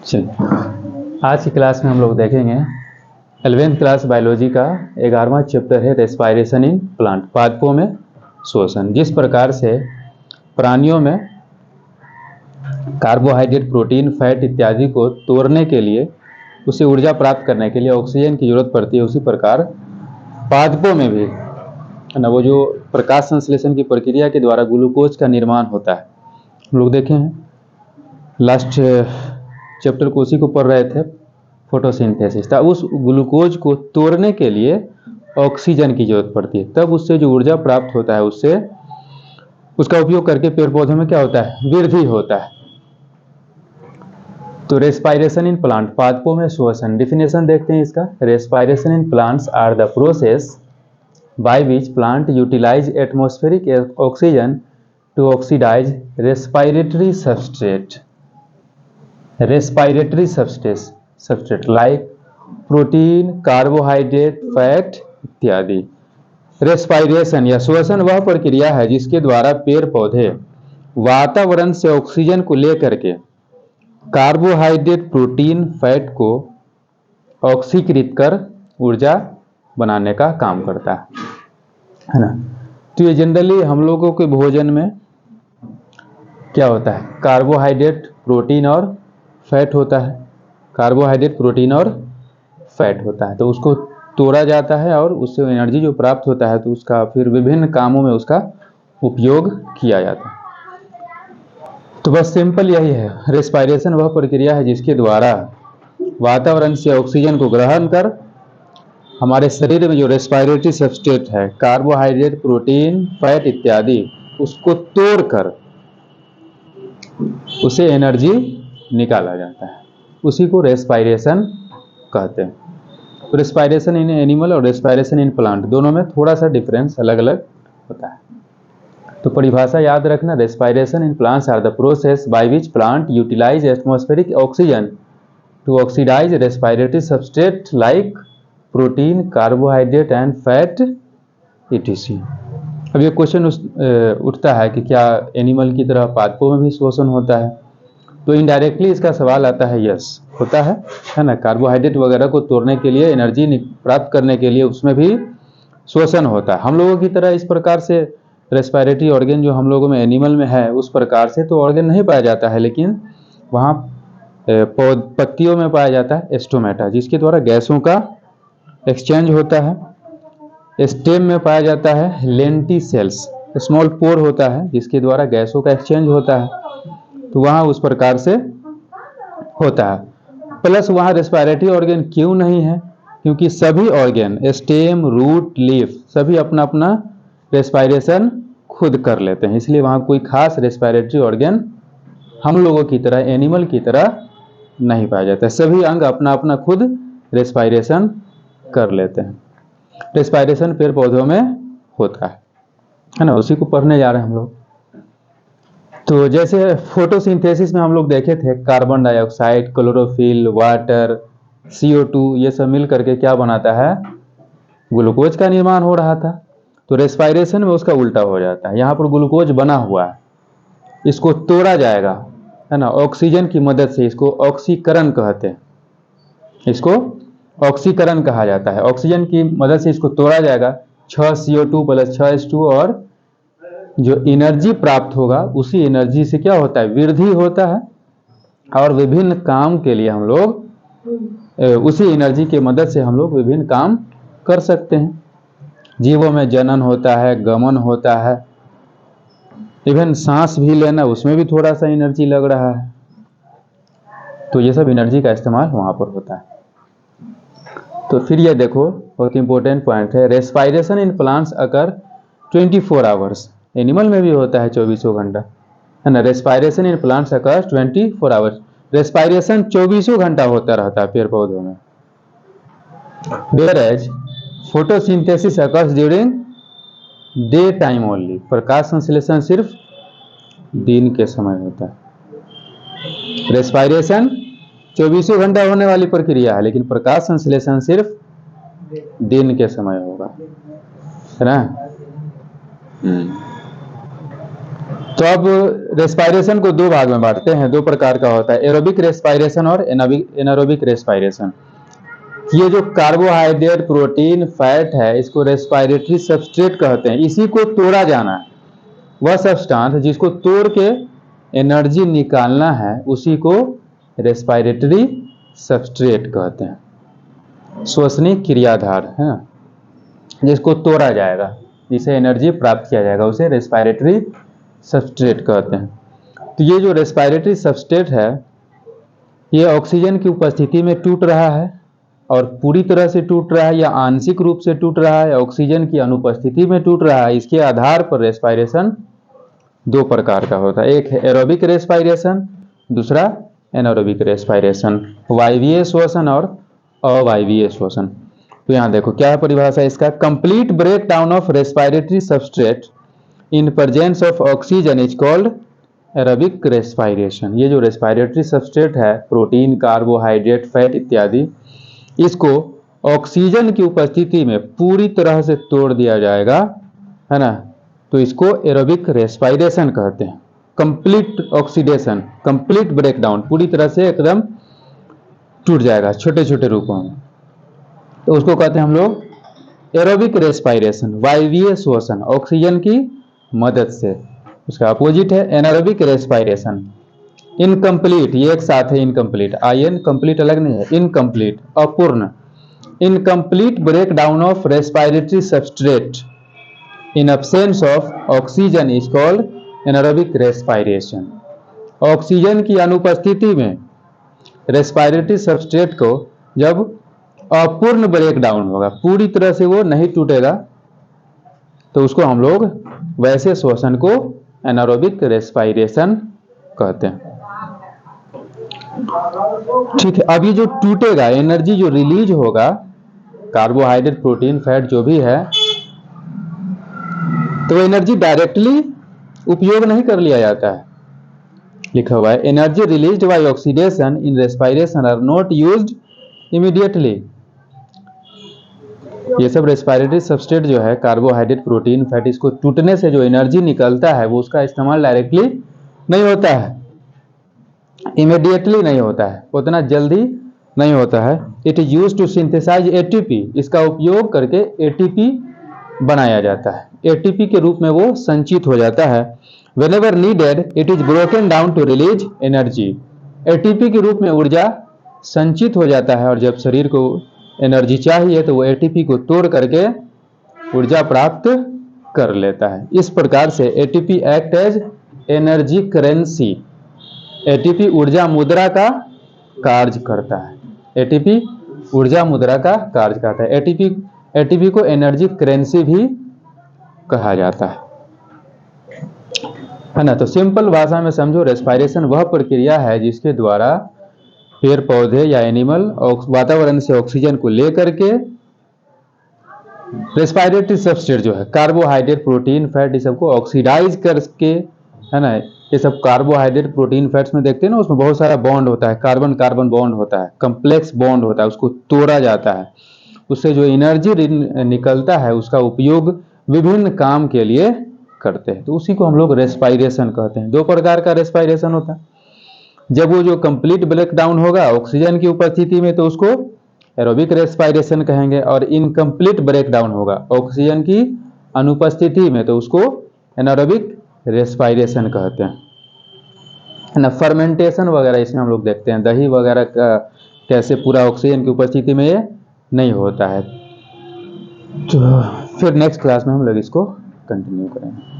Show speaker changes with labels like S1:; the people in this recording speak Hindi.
S1: चलिए, आज की क्लास में हम लोग देखेंगे 11th क्लास बायोलॉजी का 11वां चैप्टर है रेस्पायरेशन इन प्लांट, पादपों में श्वसन। जिस प्रकार से प्राणियों में कार्बोहाइड्रेट, प्रोटीन, फैट इत्यादि को तोड़ने के लिए, उसे ऊर्जा प्राप्त करने के लिए ऑक्सीजन की जरूरत पड़ती है, उसी प्रकार पादपों में भी है ना, वो जो प्रकाश संश्लेषण की प्रक्रिया के द्वारा ग्लूकोज का निर्माण होता है। हम लोग देखे हैं लास्ट चैप्टर को, उसी को पढ़ रहे थे, फोटोसिंथेसिस था। उस ग्लूकोज को तोड़ने के लिए ऑक्सीजन की जरूरत पड़ती है, तब उससे जो ऊर्जा प्राप्त होता है, उससे उसका उपयोग करके पेड़ पौधों में क्या होता है, वृद्धि होता है। तो रेस्पायरेशन इन प्लांट, पादपों में श्वसन। डिफिनेशन देखते हैं इसका। Respiration in plants are the process by which plant utilise atmospheric oxygen to oxidise respiratory substrate. Respiratory substrate like protein, carbohydrate, fat इत्यादि। रेस्पायरेशन या श्वसन वह प्रक्रिया है जिसके द्वारा पेड़ पौधे वातावरण से ऑक्सीजन को लेकर के कार्बोहाइड्रेट, प्रोटीन, फैट को ऑक्सीकृत कर ऊर्जा बनाने का काम करता है ना। तो ये जनरली हम लोगों के भोजन में क्या होता है, कार्बोहाइड्रेट, प्रोटीन और फैट होता है। कार्बोहाइड्रेट, प्रोटीन और फैट होता है, तो उसको तोड़ा जाता है और उससे एनर्जी जो प्राप्त होता है, तो उसका फिर विभिन्न कामों में उसका उपयोग किया जाता है। तो बस सिंपल यही है, रेस्पायरेशन वह प्रक्रिया है जिसके द्वारा वातावरण से ऑक्सीजन को ग्रहण कर हमारे शरीर में जो रेस्पायरेटरी सबस्ट्रेट है, कार्बोहाइड्रेट, प्रोटीन, फैट इत्यादि, उसको तोड़कर उसे एनर्जी निकाला जाता है, उसी को रेस्पायरेशन कहते हैं। तो रेस्पायरेशन इन एनिमल और रेस्पायरेशन इन प्लांट, दोनों में थोड़ा सा डिफरेंस अलग अलग होता है। तो परिभाषा याद रखना, respiration in plants are the process by which plant utilise atmospheric oxygen to oxidise respiratory substrate like protein, carbohydrate and fat etc। अब ये क्वेश्चन उठता है कि क्या एनिमल की तरह पादपों में भी श्वसन होता है? तो इनडायरेक्टली इसका सवाल आता है, यस होता है ना। कार्बोहाइड्रेट वगैरह को तोड़ने के लिए, एनर्जी प्राप्त करने के लिए उसमें भी श्वसन होता है। हम लोगों की तरह इस प्रकार से रेस्पायरेटरी ऑर्गन जो हम लोगों में एनिमल में है, उस प्रकार से तो ऑर्गन नहीं पाया जाता है, लेकिन वहाँ पत्तियों में पाया जाता है स्टोमेटा, जिसके द्वारा गैसों का एक्सचेंज होता है। स्टेम में पाया जाता है लेंटिसेल्स, स्मॉल पोर होता है जिसके द्वारा गैसों का एक्सचेंज होता है, तो वहाँ उस प्रकार से होता है। प्लस वहाँ रेस्पायरेटरी ऑर्गन क्यों नहीं है? क्योंकि सभी ऑर्गन, स्टेम, रूट, लीफ, सभी अपना अपना रेस्पायरेशन खुद कर लेते हैं, इसलिए वहाँ कोई खास रेस्पायरेटरी ऑर्गन हम लोगों की तरह, एनिमल की तरह नहीं पाया जाता है। सभी अंग अपना अपना खुद रेस्पायरेशन कर लेते हैं। रेस्पायरेशन पेड़ पौधों में होता है ना, उसी को पढ़ने जा रहे हैं हम लोग। तो जैसे फोटोसिंथेसिस में हम लोग देखे थे, carbon dioxide, chlorophyll, water, CO2 ये सब मिल करके क्या बनाता है, ग्लूकोज का निर्माण हो रहा था। तो रेस्पायरेशन में उसका उल्टा हो जाता है। यहाँ पर ग्लूकोज बना हुआ है, इसको तोड़ा जाएगा है ना, ऑक्सीजन की मदद से। इसको ऑक्सीकरण कहते हैं, इसको ऑक्सीकरण कहा जाता है। ऑक्सीजन की मदद से इसको तोड़ा जाएगा, 6 CO2 + 6 H2, और जो एनर्जी प्राप्त होगा उसी एनर्जी से क्या होता है, वृद्धि होता है, और विभिन्न काम के लिए हम लोग उसी एनर्जी की मदद से हम लोग विभिन्न काम कर सकते हैं। जीवों में जनन होता है, गमन होता है, इवन सांस भी लेना, उसमें भी थोड़ा सा एनर्जी लग रहा है। तो ये सब एनर्जी का इस्तेमाल वहाँ पर होता है। तो फिर ये देखो, बहुत इंपॉर्टेंट पॉइंट है, respiration in plants occur 24 hours. Animal में भी होता है 24 घंटा है ना। Respiration in plants occur 24 hours. Respiration 24 घंटा होता रहता है पेड़ पौधों में। Whereas photosynthesis occurs during day time only. प्रकाश संश्लेषण सिर्फ दिन के समय होता है। रेस्पायरेशन 24 घंटा होने वाली प्रक्रिया है, लेकिन प्रकाश संश्लेषण सिर्फ दिन के समय होगा, है ना। तो अब रेस्पायरेशन को दो भाग में बांटते हैं, दो प्रकार का होता है, एरोबिक रेस्पायरेशन और एनारोबिक रेस्पायरेशन। ये जो कार्बोहाइड्रेट प्रोटीन फैट है इसको रेस्पायरेटरी सबस्ट्रेट कहते हैं। इसी को तोड़ा जाना है, वह सब्सटेंस जिसको तोड़ के एनर्जी निकालना है उसी को रेस्पायरेटरी सबस्ट्रेट कहते हैं। श्वसनीय क्रियाधार है ना, जिसको तोड़ा जाएगा, जिसे एनर्जी प्राप्त किया जाएगा, उसे रेस्पायरेटरी सबस्ट्रेट कहते हैं। तो ये जो रेस्पायरेटरी सबस्ट्रेट है ये ऑक्सीजन की उपस्थिति में टूट रहा है, और पूरी तरह से टूट रहा है या आंशिक रूप से टूट रहा है, ऑक्सीजन की अनुपस्थिति में टूट रहा है। इसके आधार पर रेस्पायरेशन दो प्रकार का होता है, एक है एरोबिक रेस्पायरेशन, दूसरा एनारोबिक रेस्पायरेशन, वायवीय श्वसन और अवायवीय श्वसन। तो यहाँ देखो क्या है परिभाषा इसका, complete break down of respiratory substrate in presence of oxygen is called aerobic respiration. ये जो रेस्पायरेटरी सबस्ट्रेट है, प्रोटीन, कार्बोहाइड्रेट, फैट इत्यादि, इसको ऑक्सीजन की उपस्थिति में पूरी तरह से तोड़ दिया जाएगा, है ना, तो इसको एरोबिक रेस्पायरेशन कहते हैं। कंप्लीट ऑक्सीडेशन, कंप्लीट ब्रेकडाउन, पूरी तरह से एकदम टूट जाएगा छोटे छोटे रूपों में, तो उसको कहते हैं हम लोग एरोबिक रेस्पायरेशन, वायवीय श्वसन, ऑक्सीजन की मदद से। उसका अपोजिट है एनारोबिक रेस्पायरेशन, इनकम्प्लीट, ये एक साथ है इनकम्प्लीट, आयन कंप्लीट अलग नहीं है, इनकम्प्लीट, अपूर्ण, incomplete break down of respiratory substrate in absence of oxygen is called anaerobic respiration. Oxygen की अनुपस्थिति में रेस्पायरेटरी सबस्ट्रेट को जब अपूर्ण ब्रेक डाउन होगा, पूरी तरह से वो नहीं टूटेगा, तो उसको हम लोग वैसे श्वसन को एनारोबिक रेस्पायरेशन कहते हैं। ठीक है, अब ये जो टूटेगा, एनर्जी जो रिलीज होगा, कार्बोहाइड्रेट, प्रोटीन, फैट जो भी है, तो एनर्जी डायरेक्टली उपयोग नहीं कर लिया जाता है। लिखा हुआ है energy released by oxidation in respiration are not used immediately. ये सब रेस्पायरेटरी सबस्ट्रेट जो है, कार्बोहाइड्रेट, प्रोटीन, फैट, इसको टूटने से जो एनर्जी निकलता है वो उसका इस्तेमाल डायरेक्टली नहीं होता है, इमीडिएटली नहीं होता है, उतना जल्दी नहीं होता है। It is used to synthesise ATP, इसका उपयोग करके एटीपी बनाया जाता है, एटीपी के रूप में वो संचित हो जाता है। Whenever needed it is broken down to release energy, ATP के रूप में ऊर्जा संचित हो जाता है, और जब शरीर को एनर्जी चाहिए तो वो एटीपी को तोड़ करके ऊर्जा प्राप्त कर लेता है। इस प्रकार से ATP act as energy currency, ATP ऊर्जा मुद्रा का कार्य करता है, एटीपी ऊर्जा मुद्रा का कार्य करता है। एटीपी को एनर्जी करेंसी भी कहा जाता है ना। तो सिंपल भाषा में समझो, रेस्पायरेशन वह प्रक्रिया है जिसके द्वारा पेड़ पौधे या एनिमल वातावरण से ऑक्सीजन को लेकर के रेस्पायरेटरी सबस्ट्रेट जो है, कार्बोहाइड्रेट, प्रोटीन, फैट, इस सबको ऑक्सीडाइज करके, है ना, ये सब कार्बोहाइड्रेट, प्रोटीन, फैट्स में देखते हैं ना, उसमें बहुत सारा बॉन्ड होता है, कार्बन कार्बन बॉन्ड होता है, कम्प्लेक्स बॉन्ड होता है, उसको तोड़ा जाता है, उससे जो एनर्जी निकलता है उसका उपयोग विभिन्न काम के लिए करते हैं, तो उसी को हम लोग रेस्पायरेशन कहते हैं। दो प्रकार का रेस्पायरेशन होता है, जब वो जो कंप्लीट ब्रेक डाउन होगा ऑक्सीजन की उपस्थिति में तो उसको एरोबिक रेस्पायरेशन कहेंगे, और इनकम्प्लीट ब्रेक डाउन होगा ऑक्सीजन की अनुपस्थिति में तो उसको एनारोबिक रेस्पायरेशन कहते हैं ना। फर्मेंटेशन वगैरह इसमें हम लोग देखते हैं, दही वगैरह का कैसे पूरा ऑक्सीजन की उपस्थिति में ये नहीं होता है। तो फिर नेक्स्ट क्लास में हम लोग इसको कंटिन्यू करेंगे।